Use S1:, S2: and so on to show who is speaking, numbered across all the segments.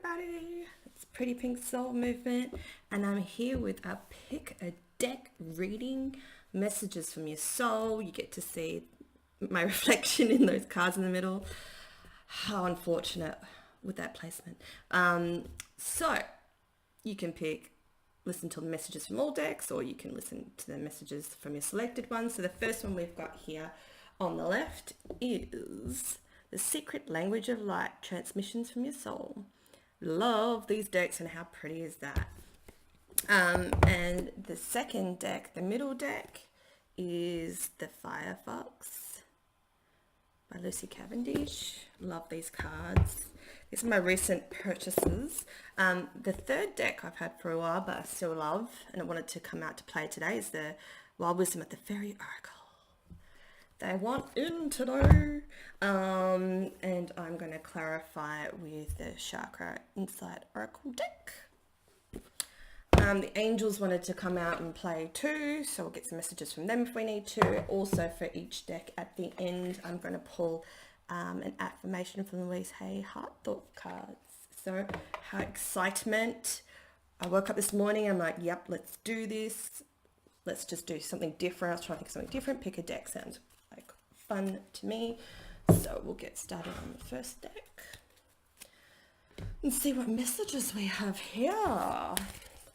S1: everybody, it's Pretty Pink Soul Movement, and I'm here with a pick a deck reading, messages from your soul. You get to see my reflection in those cards in the middle. How unfortunate with that placement. So you can listen to the messages from all decks, or you can listen to the messages from your selected ones. So the first one we've got here on the left is The Secret Language of Light, Transmissions from Your Soul. Love these decks, and how pretty is that? And the second deck, the middle deck, is The Firefox by Lucy Cavendish. Love these cards. These are my recent purchases. The third deck I've had for a while, but I still love, and I wanted to come out to play today, is the Wild Wisdom of the Fairy Oracle. They want in today. And I'm going to clarify it with the Chakra Insight Oracle deck. The angels wanted to come out and play too, so we'll get some messages from them if we need to. Also, for each deck at the end, I'm going to pull an affirmation from Louise Hay Heart Thought cards. So, how excitement. I woke up this morning, I'm like, yep, let's do this. Let's just do something different. I was trying to think of something different. Pick a deck sounds like fun to me. So we'll get started on the first deck and see what messages we have here.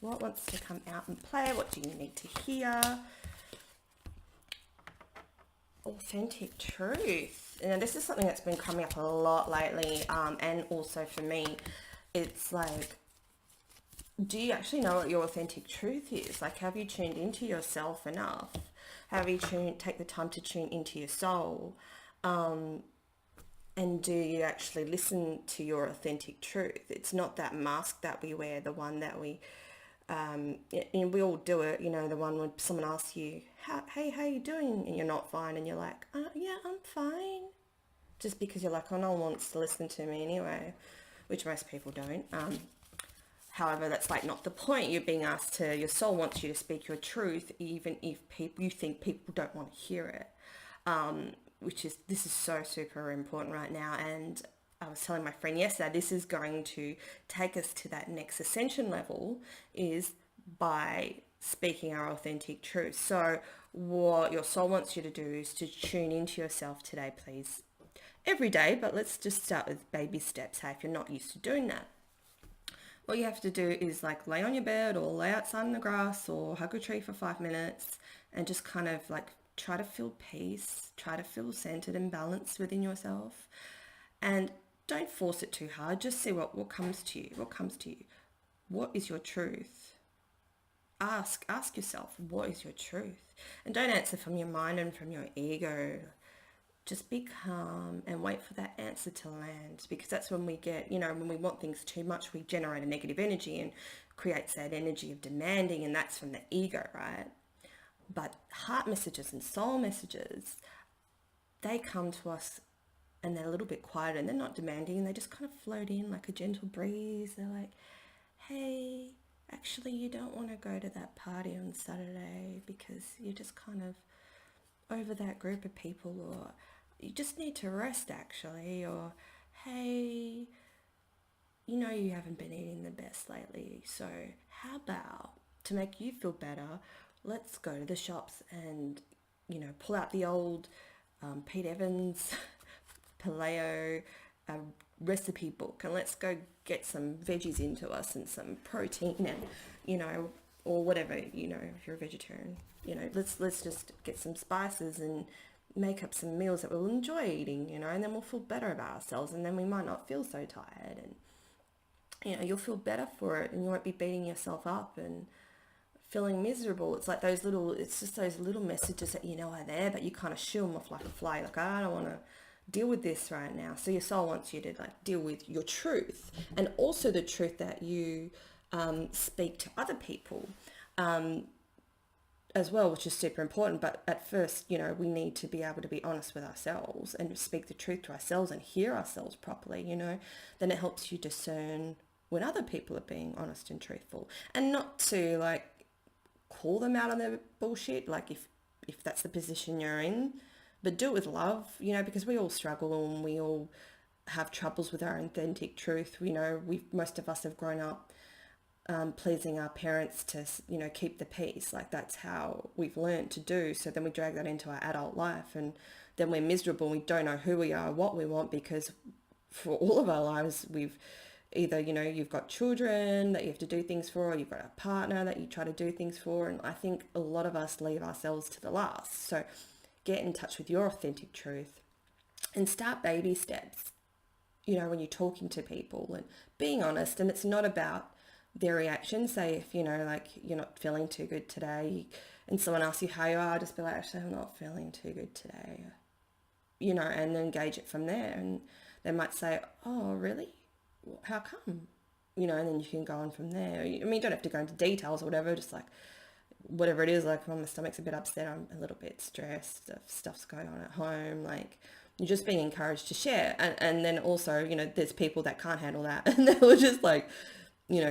S1: What wants to come out and play? What do you need to hear? Authentic truth. And this is something that's been coming up a lot lately, and also for me, it's like, do you actually know what your authentic truth is? Like, have you tuned into yourself enough? Have you take the time to tune into your soul? And do you actually listen to your authentic truth? It's not that mask that we wear, the one that we, and we all do it, you know, the one when someone asks you, hey, how you doing? And you're not fine, and you're like, yeah, I'm fine. Just because you're like, oh, no one wants to listen to me anyway, which most people don't. However, that's like not the point. You're being asked to, your soul wants you to speak your truth, even if you think people don't want to hear it. This is so super important right now. And I was telling my friend yesterday, this is going to take us to that next ascension level, is by speaking our authentic truth. So what your soul wants you to do is to tune into yourself today, please. Every day, but let's just start with baby steps. Hey, if you're not used to doing that, what you have to do is like lay on your bed or lay outside in the grass or hug a tree for 5 minutes and just kind of like try to feel peace, try to feel centered and balanced within yourself. And don't force it too hard. Just see what comes to you. What comes to you? What is your truth? Ask yourself, what is your truth? And don't answer from your mind and from your ego. Just be calm and wait for that answer to land, because that's when we get, when we want things too much, we generate a negative energy and creates that energy of demanding, and that's from the ego, right? But heart messages and soul messages, they come to us and they're a little bit quieter and they're not demanding, and they just kind of float in like a gentle breeze. They're like, hey, actually you don't want to go to that party on Saturday because you're just kind of over that group of people, or you just need to rest actually, or hey, you haven't been eating the best lately, so how about, to make you feel better, let's go to the shops and pull out the old Pete Evans paleo recipe book, and let's go get some veggies into us and some protein, and or whatever, if you're a vegetarian, let's just get some spices and make up some meals that we'll enjoy eating, and then we'll feel better about ourselves, and then we might not feel so tired, and you'll feel better for it, and you won't be beating yourself up and feeling miserable. It's just those little messages that are there, but you kind of shoo them off like a fly, like, I don't want to deal with this right now. So your soul wants you to like deal with your truth, and also the truth that you speak to other people as well, which is super important. But at first, we need to be able to be honest with ourselves and speak the truth to ourselves and hear ourselves properly, then it helps you discern when other people are being honest and truthful, and not to like call them out on their bullshit, like if that's the position you're in, but do it with love, because we all struggle and we all have troubles with our authentic truth. Most of us have grown up pleasing our parents to, keep the peace. Like that's how we've learned to do. So then we drag that into our adult life, and then we're miserable. We don't know who we are, what we want, because for all of our lives, we've either, you've got children that you have to do things for, or you've got a partner that you try to do things for. And I think a lot of us leave ourselves to the last. So get in touch with your authentic truth and start baby steps, when you're talking to people and being honest. And it's not about their reaction. Say if, like you're not feeling too good today and someone asks you how you are, just be like, actually, I'm not feeling too good today, and then engage it from there. And they might say, oh, really? How come? And then you can go on from there. I mean, you don't have to go into details or whatever, just like whatever it is, like, oh, my stomach's a bit upset, I'm a little bit stressed, stuff's going on at home, like, you're just being encouraged to share. And then also, there's people that can't handle that and they'll just like,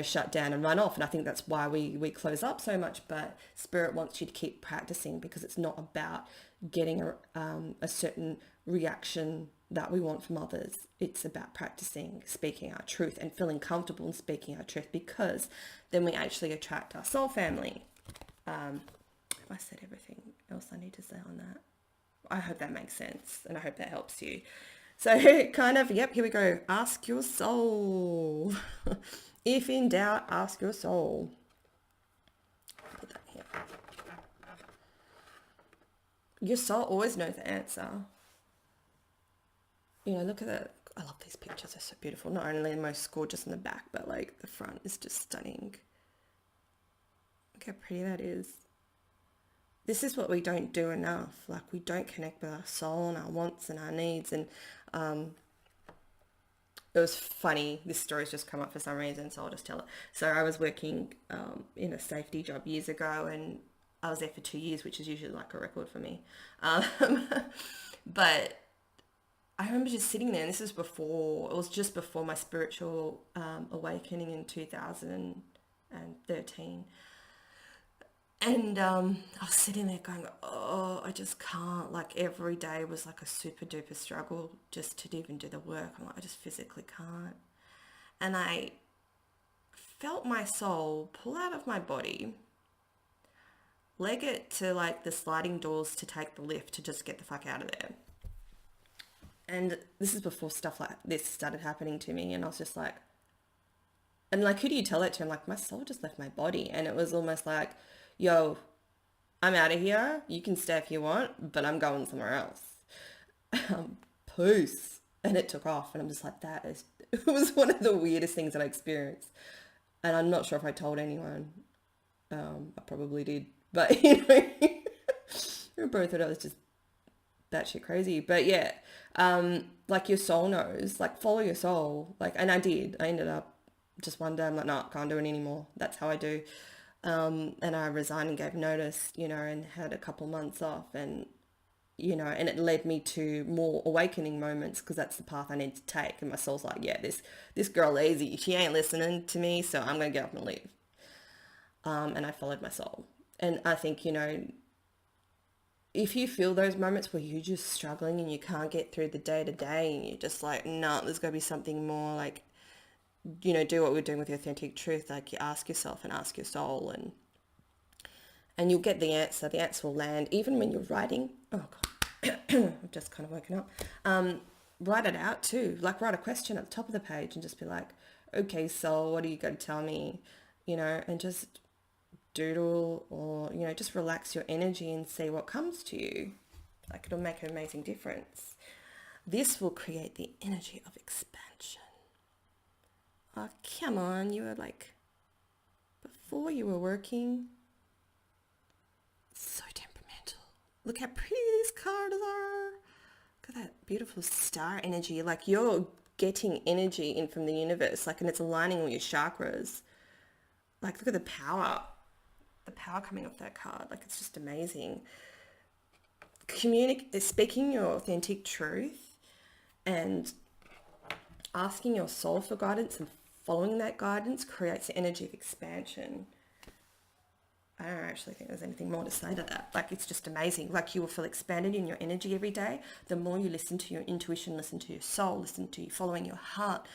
S1: shut down and run off. And I think that's why we close up so much. But Spirit wants you to keep practicing, because it's not about getting a certain reaction that we want from others. It's about practicing speaking our truth and feeling comfortable in speaking our truth, because then we actually attract our soul family. Have I said everything else I need to say on that? I hope that makes sense, and I hope that helps you. So kind of, yep, here we go. Ask your soul. If in doubt, ask your soul. Put that here. Your soul always knows the answer. Look at that. I love these pictures. They're so beautiful. Not only the most gorgeous in the back, but like the front is just stunning. Look how pretty that is. This is what we don't do enough. Like, we don't connect with our soul and our wants and our needs. And it was funny. This story's just come up for some reason, so I'll just tell it. So I was working in a safety job years ago, and I was there for 2 years, which is usually like a record for me. But I remember just sitting there, and it was just before my spiritual awakening in 2013. And I was sitting there going, oh, I just can't. Like, every day was like a super duper struggle just to even do the work. I'm like, I just physically can't. And I felt my soul pull out of my body, leg it to like the sliding doors to take the lift to just get the fuck out of there. And this is before stuff like this started happening to me. And I was just like, and like, who do you tell that to? I'm like, my soul just left my body. And it was almost like, yo, I'm out of here. You can stay if you want, but I'm going somewhere else. Peace. And it took off. And I'm just like, it was one of the weirdest things that I experienced. And I'm not sure if I told anyone. I probably did. But, we both thought I was just batshit crazy. But yeah, like, your soul knows. Like, follow your soul. Like, and I did. I ended up just one day, I'm like, no, can't do it anymore. That's how I do. And I resigned and gave notice, and had a couple months off, and, and it led me to more awakening moments, because that's the path I need to take. And my soul's like, yeah, this girl lazy, she ain't listening to me, so I'm going to get up and leave. And I followed my soul. And I think, if you feel those moments where you're just struggling and you can't get through the day to day, and you're just like, no, there's got to be something more, like, do what we're doing with the authentic truth. Like, you ask yourself and ask your soul, and you'll get the answer. The answer will land, even when you're writing. Oh God, I've just kind of woken up. Write it out too. Like, write a question at the top of the page and just be like, okay, soul, what are you going to tell me? And just doodle, or, just relax your energy and see what comes to you. Like, it'll make an amazing difference. This will create the energy of expansion. Oh, come on, you were like, before you were working, so temperamental. Look how pretty these cards are. Look at that beautiful star energy. Like, you're getting energy in from the universe, like, and it's aligning all your chakras. Like, look at the power coming off that card. Like, it's just amazing. Speaking your authentic truth and asking your soul for guidance and following that guidance creates the energy of expansion. I don't actually think there's anything more to say to that. Like, it's just amazing. Like, you will feel expanded in your energy every day. The more you listen to your intuition, listen to your soul, listen to you following your heart,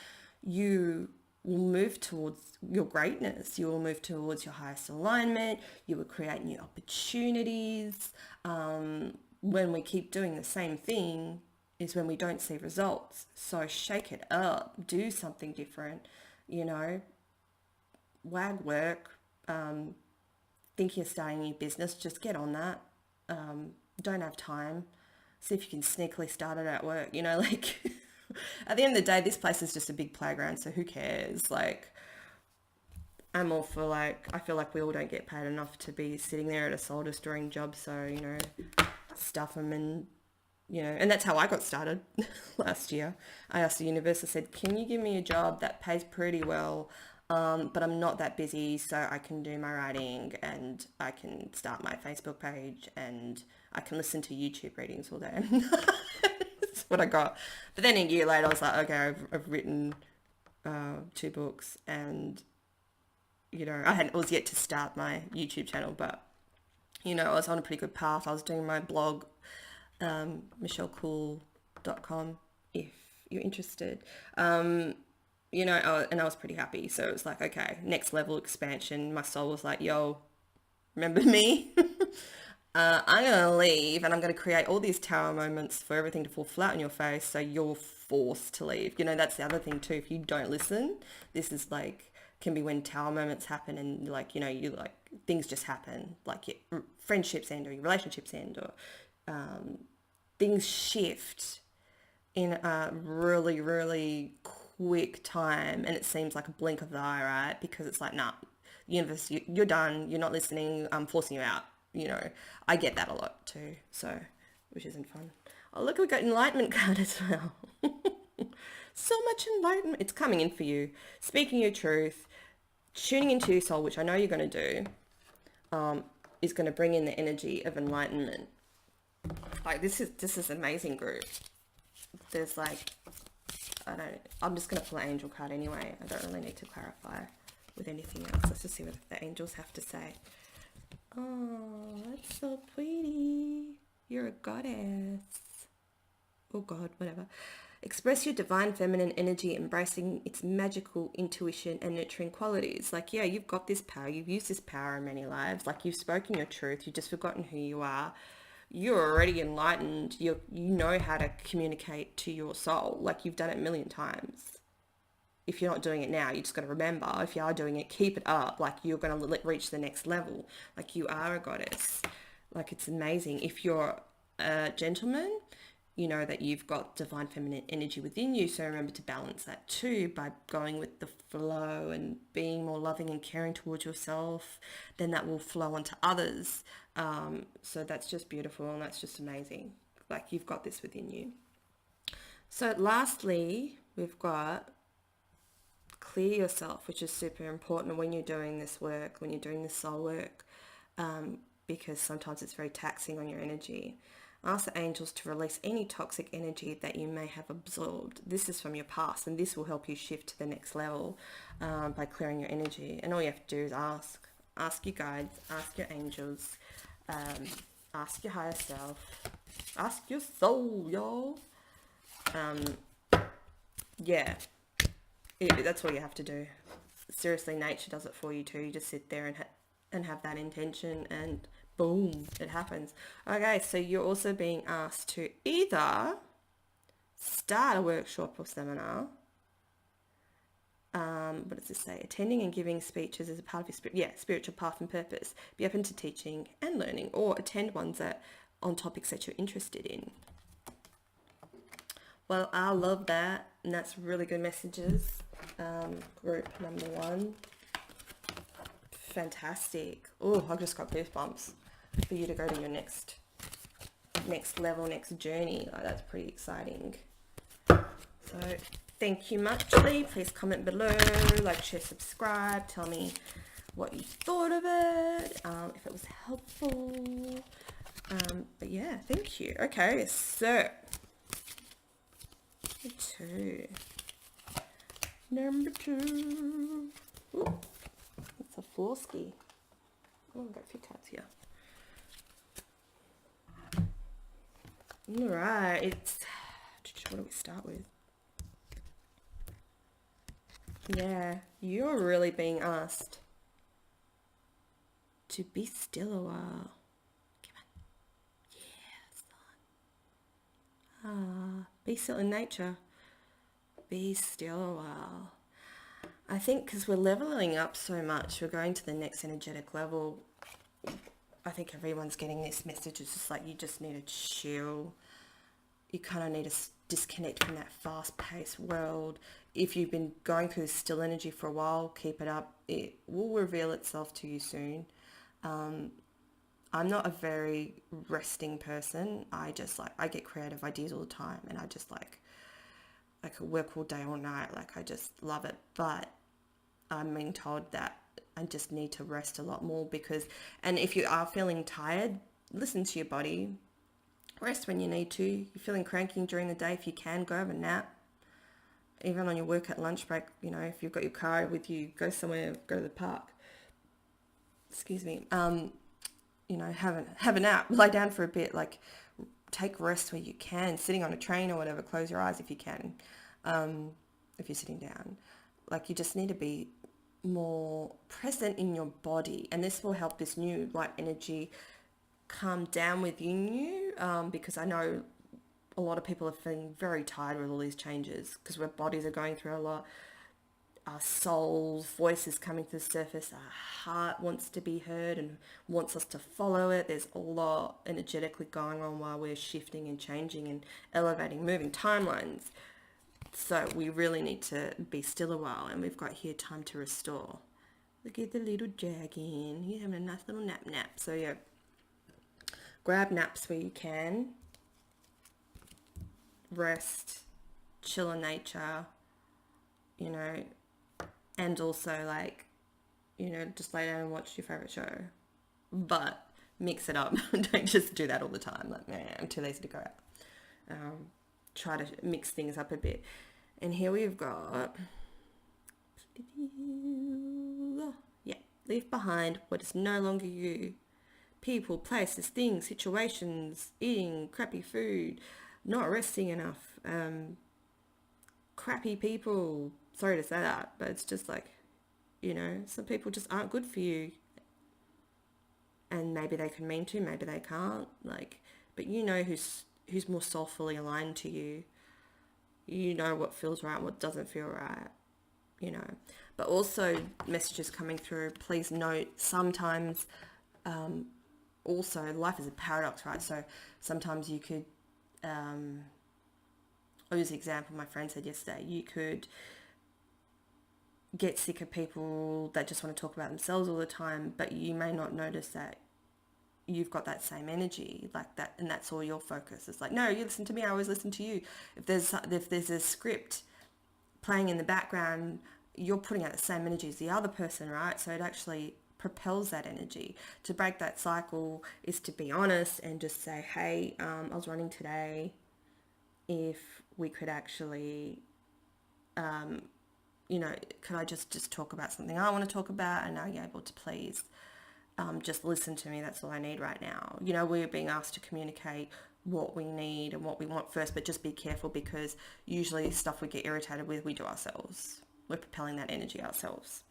S1: you will move towards your greatness. You will move towards your highest alignment. You will create new opportunities. When we keep doing the same thing is when we don't see results. So shake it up. Do something different. You know, wag work. Think you're starting a new business, just get on that. Don't have time. See if you can sneakily start it at work. You know, like at the end of the day, this place is just a big playground, so who cares? Like, I'm all for, like, I feel like we all don't get paid enough to be sitting there at a soul destroying job, so, you know, stuff them. And, you know, and that's how I got started last year. I asked the universe, I said, can you give me a job that pays pretty well, but I'm not that busy, so I can do my writing and I can start my Facebook page and I can listen to YouTube readings all day. That's what I got. But then a year later, I was like, okay, I've written 2 books, and, you know, I was yet to start my YouTube channel, but, you know, I was on a pretty good path. I was doing my blog, michellecool.com, if you're interested. You know, and I was pretty happy. So it was like, okay, next level expansion. My soul was like, yo, remember me? I'm going to leave and I'm going to create all these tower moments for everything to fall flat on your face. So you're forced to leave. You know, that's the other thing too. If you don't listen, this is like, can be when tower moments happen and, like, you know, you like, things just happen. Like your friendships end or your relationships end, or things shift in a really, really quick time, and it seems like a blink of the eye, right? Because it's like, nah, universe, you're done, you're not listening, I'm forcing you out. You know, I get that a lot too, so, which isn't fun. Oh, look, we got enlightenment card as well. So much enlightenment. It's coming in for you. Speaking your truth, tuning into your soul, which I know you're going to do, is going to bring in the energy of enlightenment. Like, this is an amazing group. There's like, I'm just going to pull an angel card anyway. I don't really need to clarify with anything else. Let's just see what the angels have to say. Oh, that's so pretty. You're a goddess. Oh God, whatever. Express your divine feminine energy, embracing its magical intuition and nurturing qualities. Like, yeah, you've got this power. You've used this power in many lives. Like, you've spoken your truth. You've just forgotten who you are. You're already enlightened. You know how to communicate to your soul. Like, you've done it a million times. If you're not doing it now, you just got to remember, if you are doing it, keep it up. Like, you're going to reach the next level. Like, you are a goddess. Like, it's amazing. If you're a gentleman, you know that you've got divine feminine energy within you. So remember to balance that too by going with the flow and being more loving and caring towards yourself. Then that will flow onto others. So that's just beautiful, and that's just amazing. Like, you've got this within you. So lastly, we've got clear yourself, which is super important when you're doing this work, when you're doing this soul work, because sometimes it's very taxing on your energy. Ask the angels to release any toxic energy that you may have absorbed. This is from your past, and this will help you shift to the next level by clearing your energy. And all you have to do is ask your guides, ask your angels, ask your higher self, ask your soul, y'all. Yeah. That's all you have to do. Seriously, nature does it for you too. You just sit there and have that intention, and boom, it happens. Okay, so you're also being asked to either start a workshop or seminar. What does this say? Attending and giving speeches is a part of your spiritual path and purpose. Be open to teaching and learning, or attend ones that on topics that you're interested in. Well, I love that, and that's really good messages. Group number 1. Fantastic. Oh, I've just got goosebumps for you to go to your next level, next journey. Oh, that's pretty exciting. So thank you muchly. Please comment below, like, share, subscribe. Tell me what you thought of it, if it was helpful. But yeah, thank you. Okay, so number 2. Ooh, it's a Forsky. Oh, I've got a few cards here. All right, what do we start with? Yeah, you're really being asked to be still a while. Come on. Yes. Be still in nature. Be still a while. I think because we're leveling up so much, we're going to the next energetic level. I think everyone's getting this message. It's just like you just need to chill. You kind of need to disconnect from that fast-paced world. If you've been going through this still energy for a while, keep it up. It will reveal itself to you soon. I'm not a very resting person. I get creative ideas all the time, and I just I could work all day, all night. Like, I just love it. But I'm being told that I just need to rest a lot more and if you are feeling tired, listen to your body. Rest when you need to. You're feeling cranky during the day, if you can, go have a nap. Even on your work at lunch break, if you've got your car with you, go somewhere, go to the park. Excuse me. Have a nap, lie down for a bit, like take rest where you can, sitting on a train or whatever, close your eyes if you can. If you're sitting down, like you just need to be more present in your body, and this will help this new light energy calm down within you, because I know a lot of people are feeling very tired with all these changes because our bodies are going through a lot. Our soul's voice is coming to the surface. Our heart wants to be heard and wants us to follow it. There's a lot energetically going on while we're shifting and changing and elevating, moving timelines. So we really need to be still a while, and we've got here time to restore. Look at the little dragon. He's having a nice little nap. So yeah, grab naps where you can. Rest, chill in nature, and also just lay down and watch your favorite show. But mix it up. Don't just do that all the time. Like, man, I'm too lazy to go out. Try to mix things up a bit. And here we've got, leave behind what is no longer you. People, places, things, situations, eating crappy food, not resting enough, crappy people. Sorry to say that, but it's just some people just aren't good for you. And maybe they can mean to, maybe they can't. But who's more soulfully aligned to you. You know what feels right and what doesn't feel right, But also messages coming through, please note, sometimes also life is a paradox, right? So sometimes you could, I'll use the example my friend said yesterday, you could get sick of people that just want to talk about themselves all the time, but you may not notice that you've got that same energy like that, and that's all your focus. It's like, no, you listen to me, I always listen to you. If there's a script playing in the background, you're putting out the same energy as the other person, right? So it actually propels that energy. To break that cycle is to be honest and just say, hey, I was running today, if we could actually could I just talk about something I want to talk about, and are you able to please just listen to me? That's all I need right now. We're being asked to communicate what we need and what we want first, but just be careful, because usually stuff we get irritated with, we do ourselves. We're propelling that energy ourselves.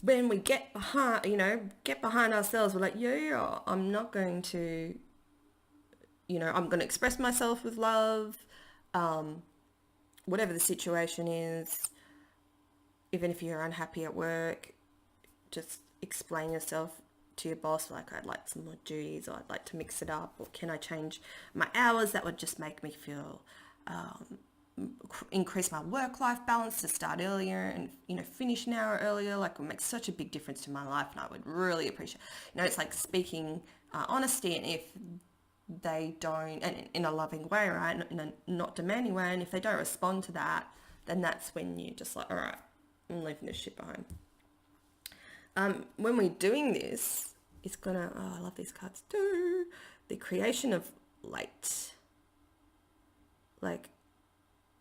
S1: When we get behind ourselves, we're like, yeah, I'm not going to, I'm going to express myself with love, whatever the situation is. Even if you're unhappy at work, just explain yourself to your boss, like, I'd like some more duties, or I'd like to mix it up, or can I change my hours? That would just make me feel, increase my work-life balance to start earlier and, finish an hour earlier. Like, it would make such a big difference to my life, and I would really appreciate, it's like speaking honesty, and if they don't, and in a loving way, right, in a not demanding way, and if they don't respond to that, then that's when you just like, all right, I'm leaving this shit behind. When we're doing this, it's gonna, I love these cards too, the creation of light. Like,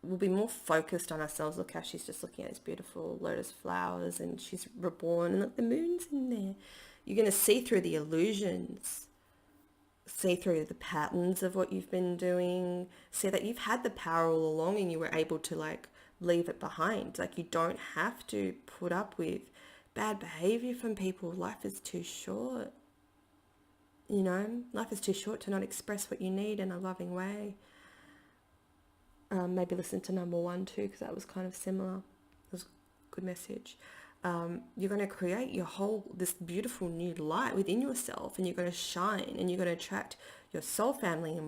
S1: we'll be more focused on ourselves. Look how she's just looking at these beautiful lotus flowers and she's reborn and look, the moon's in there. You're going to see through the illusions, see through the patterns of what you've been doing, see that you've had the power all along and you were able to like leave it behind. Like you don't have to put up with bad behavior from people. Life is too short. You know, life is too short to not express what you need in a loving way. Maybe listen to number 1 too, because that was kind of similar. It was a good message. You're going to create this beautiful new light within yourself, and you're going to shine, and you're going to attract your soul family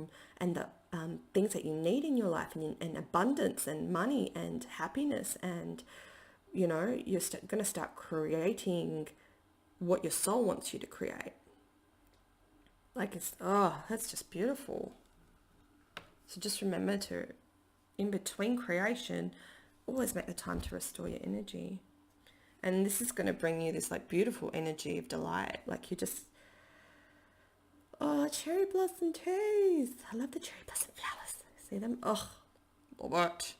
S1: and the things that you need in your life, and abundance and money and happiness. And, you know, you're going to start creating what your soul wants you to create. Like that's just beautiful. So just remember to, in between creation, always make the time to restore your energy. And this is going to bring you this like beautiful energy of delight. Like you just, cherry blossom trees. I love the cherry blossom flowers. See them? What?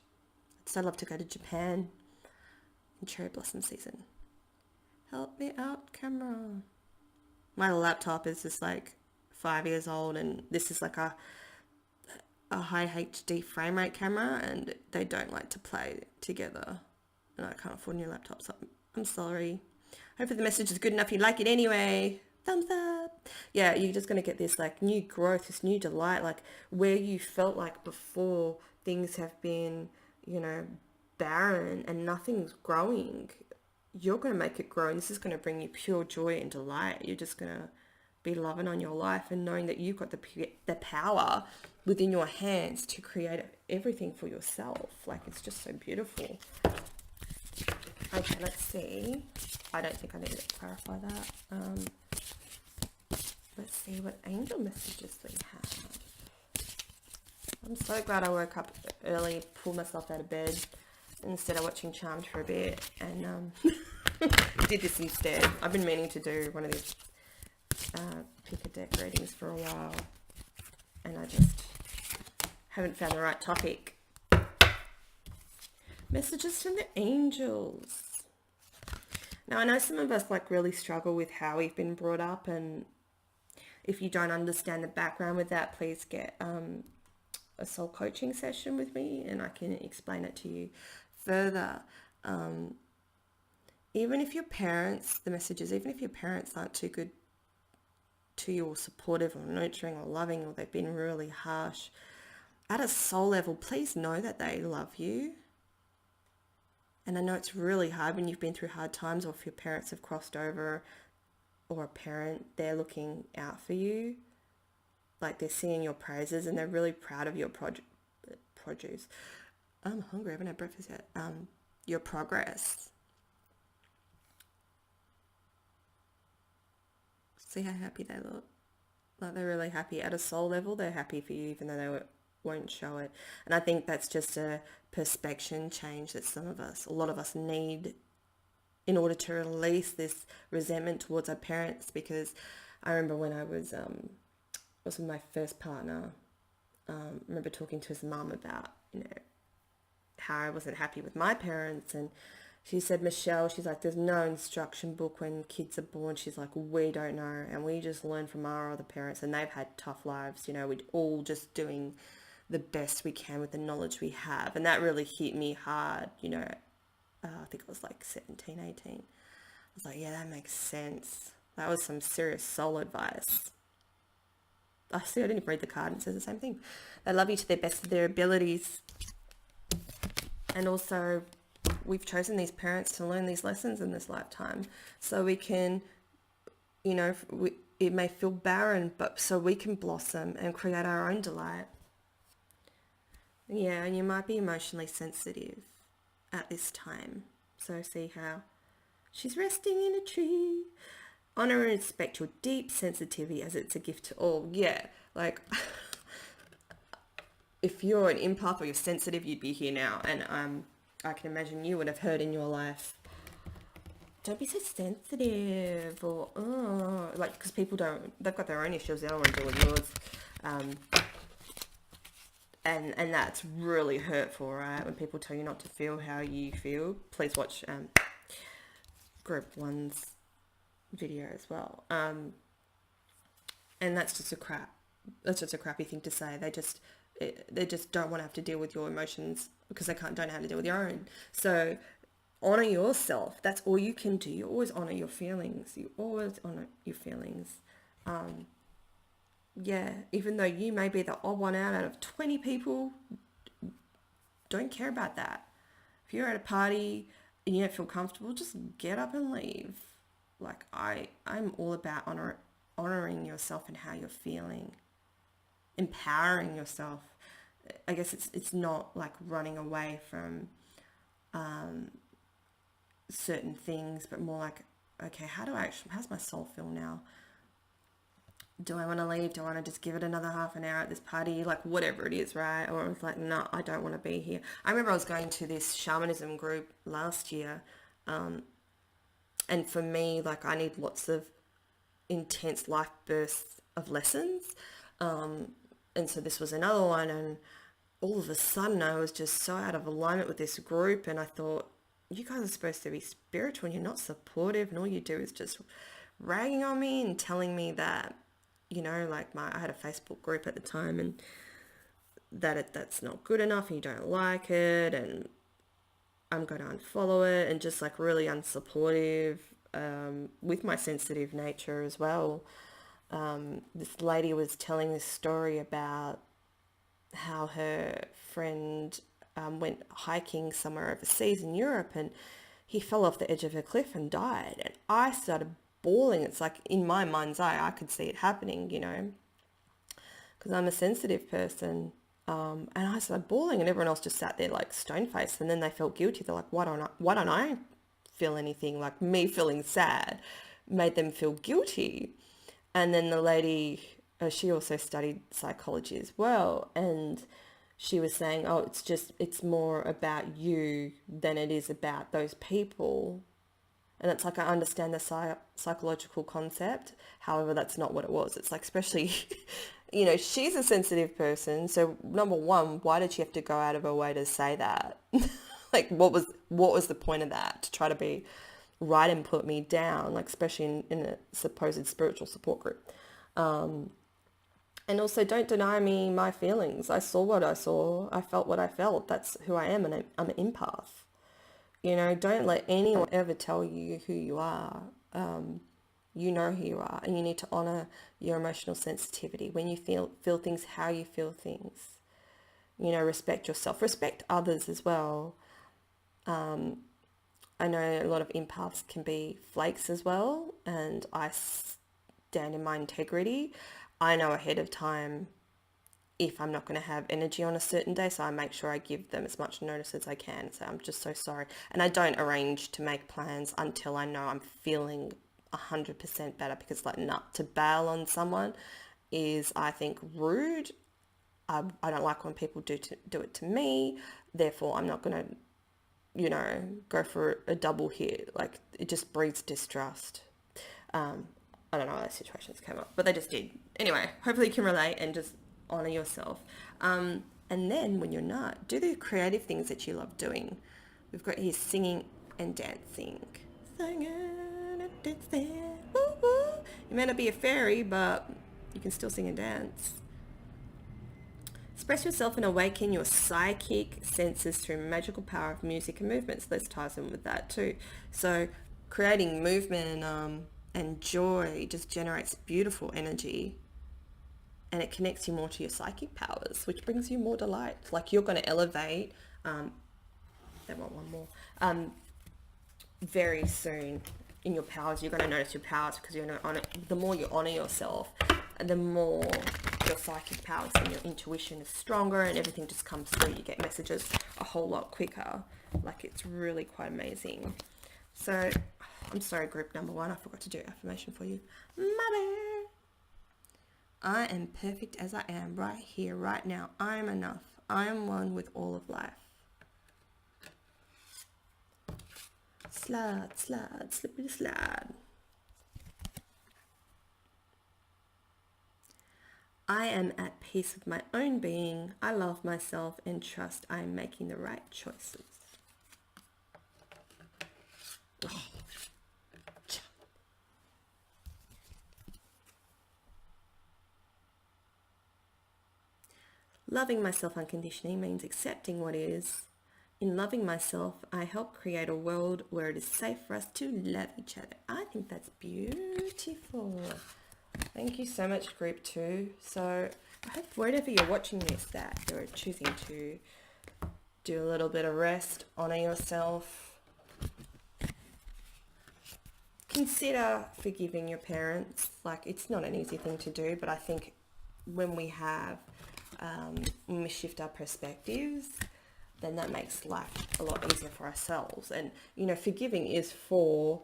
S1: I'd so love to go to Japan in cherry blossom season. Help me out, camera. My laptop is just like 5 years old, and this is like a high HD frame rate camera, and they don't like to play together, and I can't afford a new laptop, so I'm sorry. Hopefully the message is good enough you like it anyway. Thumbs up. Yeah, you're just going to get this like new growth, this new delight, like where you felt like before things have been, you know, barren and nothing's growing. You're going to make it grow, and this is going to bring you pure joy and delight. You're just going to be loving on your life and knowing that you've got the power within your hands to create everything for yourself. Like it's just so beautiful. Okay, let's see. I don't think I need to clarify that. Let's see what angel messages we have. I'm so glad I woke up early, pulled myself out of bed instead of watching Charmed for a bit, and did this instead. I've been meaning to do one of these pick a deck readings for a while, and I just haven't found the right topic. Messages from the angels. Now I know some of us like really struggle with how we've been brought up, and if you don't understand the background with that, please get a soul coaching session with me and I can explain it to you further. Even if your parents, the message is, even if your parents aren't too good to you or supportive or nurturing or loving, or they've been really harsh, at a soul level, please know that they love you. And I know it's really hard when you've been through hard times, or if your parents have crossed over, or a parent, they're looking out for you. Like they're singing your praises and they're really proud of your produce. I'm hungry, I haven't had breakfast yet. Your progress. See how happy they look? Like they're really happy. At a soul level, they're happy for you even though they won't show it. And I think that's just a perspective change that a lot of us need in order to release this resentment towards our parents. Because I remember when I was with my first partner, I remember talking to his mum about, you know, how I wasn't happy with my parents, and she said, Michelle, she's like, there's no instruction book when kids are born. She's like, we don't know, and we just learn from our other parents, and they've had tough lives, you know, we're all just doing the best we can with the knowledge we have. And that really hit me hard, you know. I think I was like 17, 18. I was like, yeah, that makes sense. That was some serious soul advice. I see, I didn't even read the card, and it says the same thing. They love you to the best of their abilities. And also, we've chosen these parents to learn these lessons in this lifetime, so we can, you know, it may feel barren, but so we can blossom and create our own delight. Yeah, and you might be emotionally sensitive at this time. So see how she's resting in a tree. Honor and respect your deep sensitivity as it's a gift to all. Yeah, like if you're an empath or you're sensitive, you'd be here now. And I can imagine you would have heard in your life, don't be so sensitive, or like, because people they've got their own issues, they don't want to deal with yours. And that's really hurtful, right? When people tell you not to feel how you feel. Please watch group one's video as well. And that's just a crappy thing to say. They just don't want to have to deal with your emotions because they don't know how to deal with your own. So honor yourself. That's all you can do. You always honor your feelings. Yeah, even though you may be the odd one out of 20 people, don't care about that. If you're at a party and you don't feel comfortable, just get up and leave. Like I'm all about honoring yourself and how you're feeling, empowering yourself. I guess it's not like running away from certain things, but more like, okay, how's my soul feel now? Do I want to leave? Do I want to just give it another half an hour at this party? Like whatever it is, right? Or it's like, no, I don't want to be here. I remember I was going to this shamanism group last year. And for me, like I need lots of intense life bursts of lessons. And so this was another one. And all of a sudden I was just so out of alignment with this group. And I thought, you guys are supposed to be spiritual and you're not supportive. And all you do is just ragging on me and telling me that, like I had a Facebook group at the time and that's not good enough and you don't like it and I'm going to unfollow it, and just like really unsupportive with my sensitive nature as well. This lady was telling this story about how her friend went hiking somewhere overseas in Europe and he fell off the edge of a cliff and died. And I started bawling. It's like in my mind's eye, I could see it happening, because I'm a sensitive person. And I started bawling and everyone else just sat there like stone-faced, and then they felt guilty. They're like, why don't I feel anything? Like me feeling sad made them feel guilty. And then the lady, she also studied psychology as well. And she was saying, oh, it's more about you than it is about those people. And it's like, I understand the psychological concept. However, that's not what it was. It's like, especially, she's a sensitive person. So number one, why did she have to go out of her way to say that? Like, what was the point of that? To try to be right and put me down, like, especially in a supposed spiritual support group. And also, don't deny me my feelings. I saw what I saw. I felt what I felt. That's who I am, and I'm an empath. Don't let anyone ever tell you who you are. You know who you are, and you need to honor your emotional sensitivity. When you feel things, how you feel things. Respect yourself. Respect others as well. I know a lot of empaths can be flakes as well, and I stand in my integrity. I know ahead of time if I'm not going to have energy on a certain day, so I make sure I give them as much notice as I can. So I'm just so sorry. And I don't arrange to make plans until I know I'm feeling 100% better, because to bail on someone is, I think, rude. I don't like when people do it to me. Therefore, I'm not going to, go for a double hit. Like, it just breeds distrust. I don't know how those situations came up, but they just did. Anyway, hopefully you can relate and just honor yourself. And then when you're not, do the creative things that you love doing. We've got here singing and dancing. Singing and dancing. Woo woo. You may not be a fairy, but you can still sing and dance. Express yourself and awaken your psychic senses through magical power of music and movements. This ties in with that too. So creating movement and joy just generates beautiful energy, and it connects you more to your psychic powers, which brings you more delight. Like, you're going to elevate, they want one more, very soon in your powers. You're going to notice your powers, because you're going to honor. The more you honor yourself, the more your psychic powers and your intuition is stronger, and everything just comes through. You get messages a whole lot quicker. Like, it's really quite amazing. So I'm sorry, group number one, I forgot to do affirmation for you. Mother, I am perfect as I am, right here, right now. I am enough. I am one with all of life. Slide, slide, slippery slide. I am at peace with my own being. I love myself and trust I am making the right choices. Oh. Loving myself unconditionally means accepting what is. In loving myself, I help create a world where it is safe for us to love each other. I think that's beautiful. Thank you so much, group 2. So I hope wherever you're watching this that you're choosing to do a little bit of rest, honor yourself. Consider forgiving your parents. Like, it's not an easy thing to do, but I think when we shift our perspectives, then that makes life a lot easier for ourselves. And, forgiving is for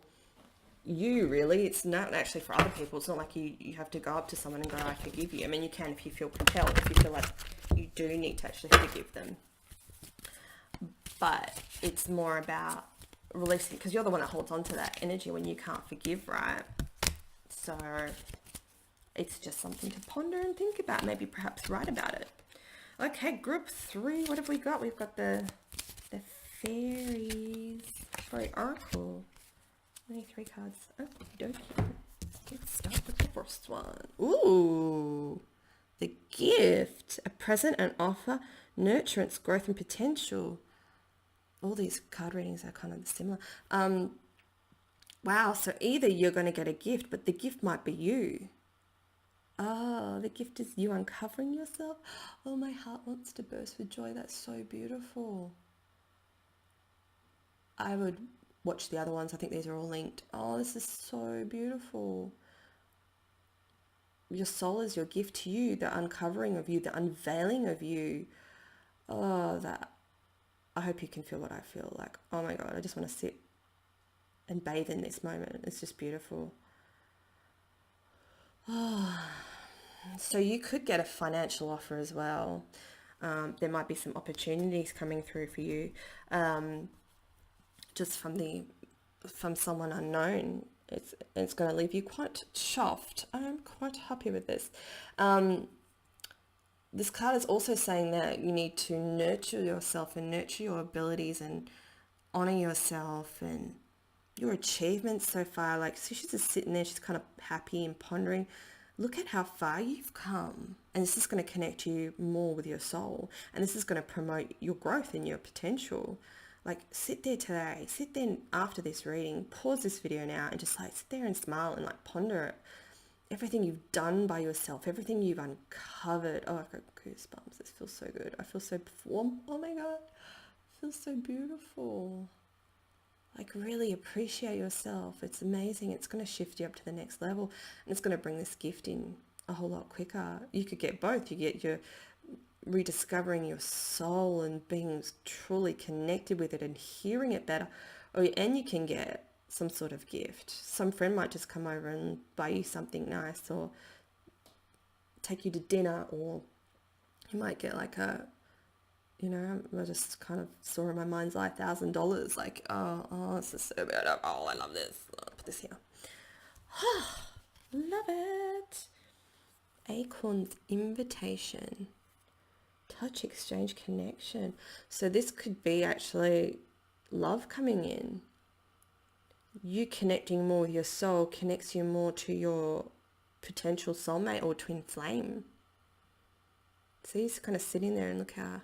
S1: you, really. It's not actually for other people. It's not like you have to go up to someone and go, I forgive you. I mean, you can if you feel compelled, if you feel like you do need to actually forgive them. But it's more about releasing, because you're the one that holds on to that energy when you can't forgive, right? So it's just something to ponder and think about, maybe perhaps write about it. Okay, group 3, what have we got? We've got the fairies. Very oracle. Only 3 cards. Oh, dokie. Let's start with the first one. Ooh, the gift. A present, an offer, nurturance, growth and potential. All these card readings are kind of similar. Wow, so either you're going to get a gift, but the gift might be you. Oh, the gift is you uncovering yourself. Oh, my heart wants to burst with joy. That's so beautiful. I would watch the other ones. I think these are all linked. Oh, this is so beautiful. Your soul is your gift to you, the uncovering of you, the unveiling of you. Oh, that. I hope you can feel what I feel. Like, oh my God, I just want to sit and bathe in this moment. It's just beautiful. Oh, so you could get a financial offer as well. There might be some opportunities coming through for you, just from someone unknown. It's going to leave you quite chuffed. I'm quite happy with this. This card is also saying that you need to nurture yourself and nurture your abilities and honor yourself and your achievements so far. Like, so she's just sitting there, she's kind of happy and pondering. Look at how far you've come. And this is going to connect you more with your soul. And this is going to promote your growth and your potential. Like, sit there today, sit there after this reading, pause this video now and just like sit there and smile and like ponder it. Everything you've done by yourself, everything you've uncovered. Oh, I've got goosebumps. This feels so good. I feel so warm. Oh my God. It feels so beautiful. Like, really appreciate yourself. It's amazing. It's going to shift you up to the next level, and it's going to bring this gift in a whole lot quicker. You could get both. You get your rediscovering your soul and being truly connected with it and hearing it better. And you can get some sort of gift. Some friend might just come over and buy you something nice or take you to dinner, or you might get like a, I just kind of saw in my mind's eye $1,000. Like, oh, this is so beautiful. Oh, I love this. I'll put this here. Love it. Acorn's invitation. Touch, exchange, connection. So this could be actually love coming in. You connecting more with your soul connects you more to your potential soulmate or twin flame. So he's kind of sitting there and look how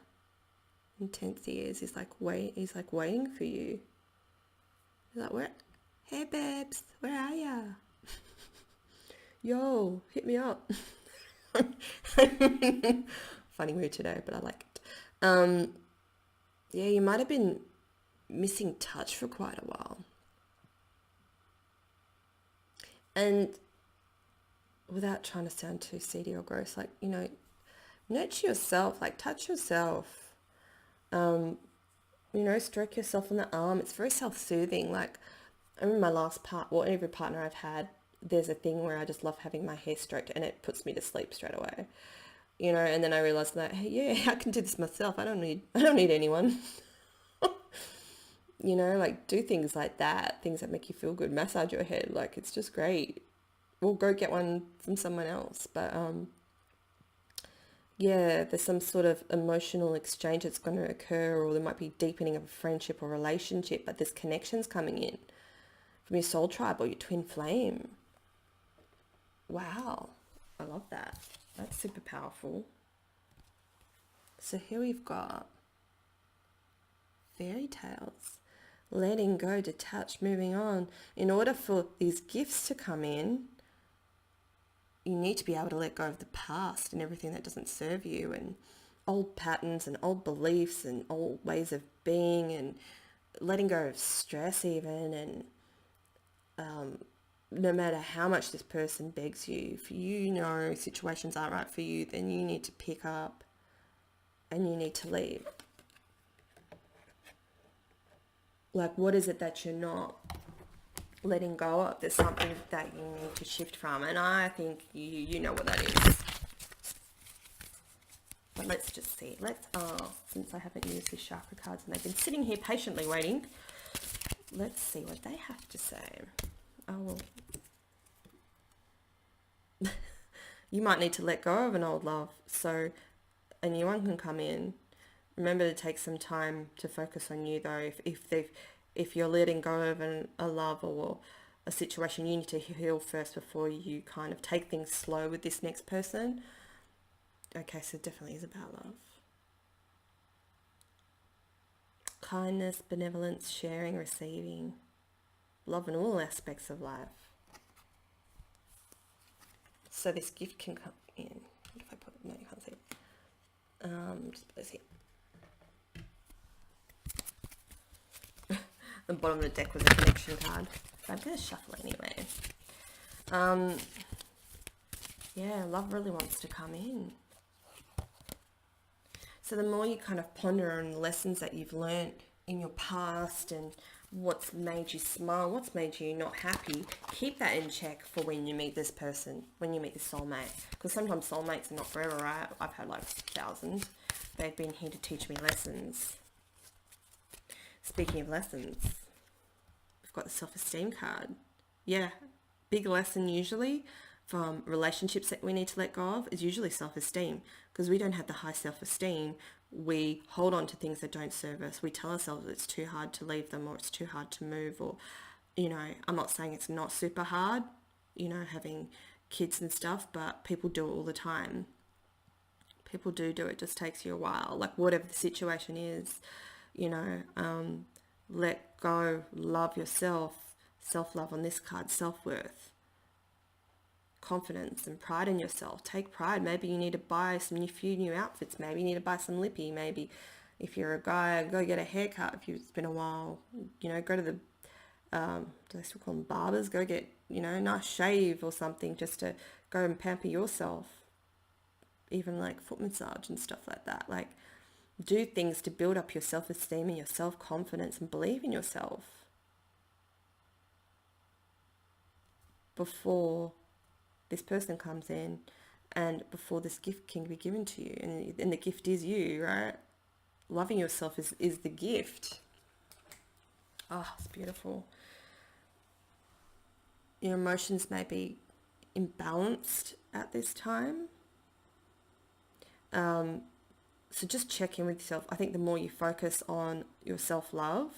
S1: intense he is. He's like waiting for you. He's like, hey babes, where are ya? Yo, hit me up. Funny mood today, but I like it. Yeah, you might have been missing touch for quite a while. And without trying to sound too seedy or gross, like, nurture yourself, like touch yourself. Stroke yourself on the arm. It's very self-soothing. Like, I remember my last every partner I've had, there's a thing where I just love having my hair stroked and it puts me to sleep straight away. And then I realized that, hey, yeah, I can do this myself. I don't need anyone. Like, do things like that, things that make you feel good, massage your head. Like, it's just great. Or go get one from someone else. But yeah, there's some sort of emotional exchange that's going to occur, or there might be deepening of a friendship or relationship, but there's connections coming in from your soul tribe or your twin flame. Wow, I love that. That's super powerful. So here we've got fairy tales, letting go, detach, moving on. In order for these gifts to come in, you need to be able to let go of the past and everything that doesn't serve you, and old patterns and old beliefs and old ways of being, and letting go of stress even. And no matter how much this person begs you, if you know situations aren't right for you, then you need to pick up and you need to leave. Like, what is it that you're not letting go of? There's something that you need to shift from, and I think you know what that is. But let's just see. Since I haven't used these chakra cards and they've been sitting here patiently waiting, let's see what they have to say. Oh, well. You might need to let go of an old love, so a new one can come in. Remember to take some time to focus on you, though. If you're letting go of a love or a situation, you need to heal first before you kind of take things slow with this next person. Okay, so it definitely is about love. Kindness, benevolence, sharing, receiving. Love in all aspects of life. So this gift can come in. If I put it, no, you can't see it. Just put this here. The bottom of the deck was a connection card. So I'm going to shuffle anyway. Yeah, love really wants to come in. So the more you kind of ponder on the lessons that you've learned in your past and what's made you smile, what's made you not happy, keep that in check for when you meet this person, when you meet this soulmate. Because sometimes soulmates are not forever, right? I've had like 1,000. They've been here to teach me lessons. Speaking of lessons, we've got the self-esteem card. Yeah, big lesson usually from relationships that we need to let go of is usually self-esteem, because we don't have the high self-esteem. We hold on to things that don't serve us. We tell ourselves it's too hard to leave them, or it's too hard to move, or, I'm not saying it's not super hard, having kids and stuff, but people do it all the time. People do it, just takes you a while. Like whatever the situation is, let go, love yourself, self-love on this card, self-worth, confidence and pride in yourself. Take pride. Maybe you need to buy few new outfits. Maybe you need to buy some lippy. Maybe if you're a guy, go get a haircut. If it's been a while, go to the, do they still call them barbers? Go get, a nice shave or something, just to go and pamper yourself. Even like foot massage and stuff like that. Like, do things to build up your self-esteem and your self-confidence and believe in yourself before this person comes in and before this gift can be given to you. And the gift is you, right? Loving yourself is the gift. Oh, it's beautiful. Your emotions may be imbalanced at this time. So just check in with yourself. I think the more you focus on your self-love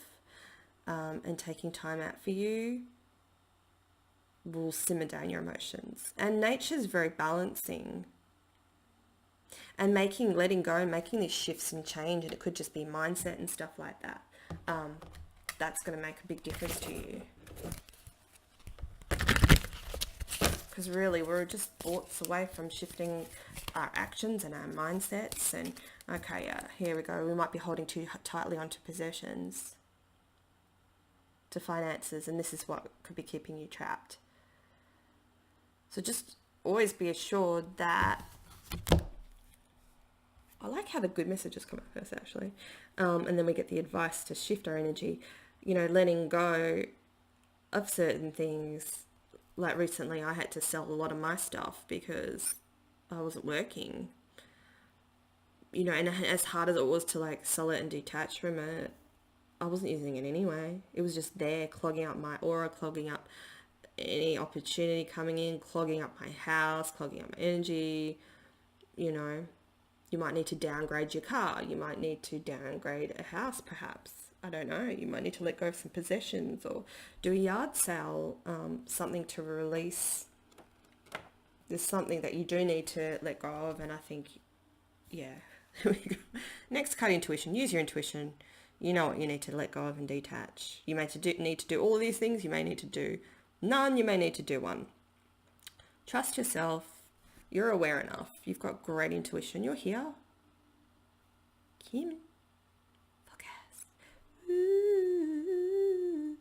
S1: and taking time out for you will simmer down your emotions. And nature's very balancing. And letting go and making these shifts and change, and it could just be mindset and stuff like that. That's going to make a big difference to you. Because really, we're just thoughts away from shifting our actions and our mindsets. And okay, here we go. We might be holding too tightly onto possessions, to finances, and this is what could be keeping you trapped. So just always be assured that, I like how the good messages come up first, actually. And then we get the advice to shift our energy, letting go of certain things. Like recently I had to sell a lot of my stuff because I wasn't working, and as hard as it was to like sell it and detach from it, I wasn't using it anyway. It was just there, clogging up my aura, clogging up any opportunity coming in, clogging up my house, clogging up my energy, You might need to downgrade your car. You might need to downgrade a house, perhaps. I don't know. You might need to let go of some possessions or do a yard sale, something to release. There's something that you do need to let go of, and I think, yeah. Next card, intuition. Use your intuition. You know what you need to let go of and detach. You may need to do all of these things. You may need to do none. You may need to do one. Trust yourself. You're aware enough. You've got great intuition. You're here. Kim. Focus. Ooh.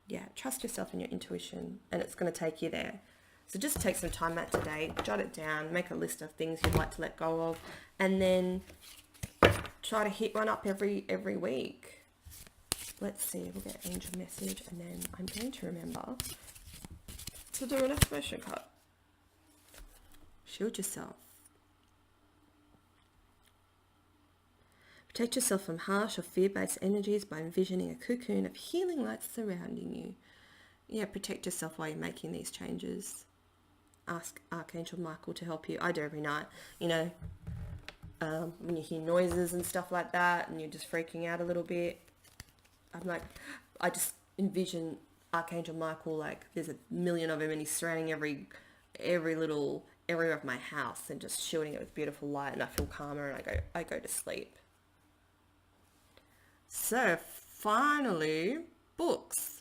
S1: Yeah, trust yourself and your intuition, and it's going to take you there. So just take some time out today, jot it down, make a list of things you'd like to let go of, and then try to hit one up every week. Let's see, we'll get angel message, and then I'm going to remember to do an affirmation card. Shield yourself. Protect yourself from harsh or fear-based energies by envisioning a cocoon of healing light surrounding you. Yeah, protect yourself while you're making these changes. Ask Archangel Michael to help you. I do every night, when you hear noises and stuff like that and you're just freaking out a little bit. I just envision Archangel Michael like there's a million of him and he's surrounding every little area of my house and just shielding it with beautiful light, and I feel calmer and I go to sleep. So finally, books.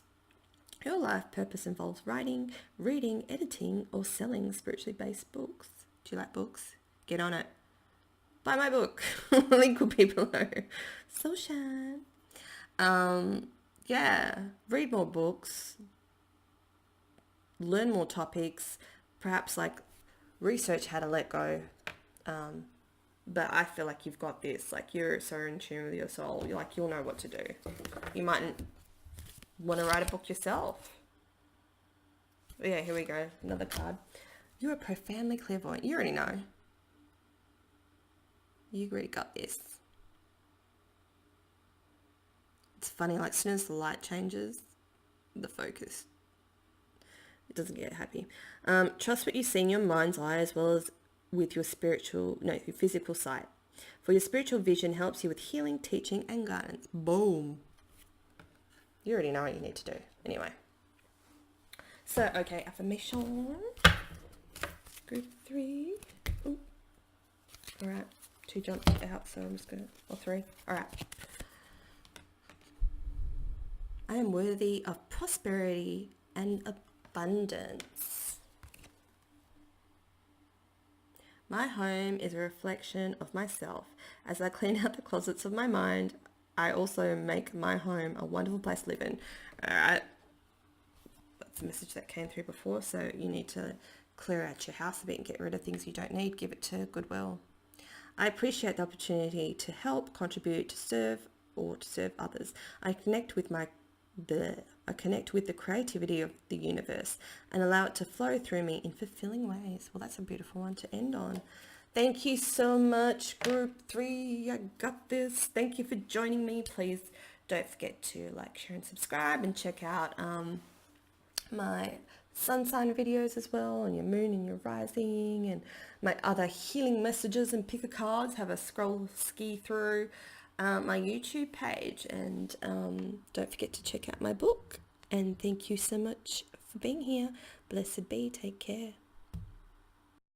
S1: Your life purpose involves writing, reading, editing, or selling spiritually based books. Do you like books? Get on it. Buy my book. Link will be below. So shine. Yeah, read more books. Learn more topics. Perhaps like research how to let go. But I feel like you've got this. Like you're so in tune with your soul. You'll know what to do. You mightn't want to write a book yourself. Yeah, here we go. Another card. You are profoundly clairvoyant. You already know. You already got this. It's funny, like as soon as the light changes, the focus, it doesn't get happy. Trust what you see in your mind's eye as well as with your your physical sight. For your spiritual vision helps you with healing, teaching, and guidance. Boom. You already know what you need to do. Anyway. So, okay, affirmation. Group 3. Ooh. All right. 2 jumped out, so I'm just going to... Or 3. All right. I am worthy of prosperity and abundance. My home is a reflection of myself. As I clean out the closets of my mind, I also make my home a wonderful place to live in. All right. That's a message that came through before. So you need to clear out your house a bit and get rid of things you don't need. Give it to Goodwill. I appreciate the opportunity to help, contribute, to serve others. I connect with the creativity of the universe and allow it to flow through me in fulfilling ways. Well, that's a beautiful one to end on. Thank you so much, Group 3. I got this. Thank you for joining me. Please don't forget to like, share, and subscribe, and check out my sun sign videos as well, and your moon and your rising, and my other healing messages, and pick a cards. Have a scroll ski through my YouTube page, and don't forget to check out my book. And thank you so much for being here. Blessed be. Take care.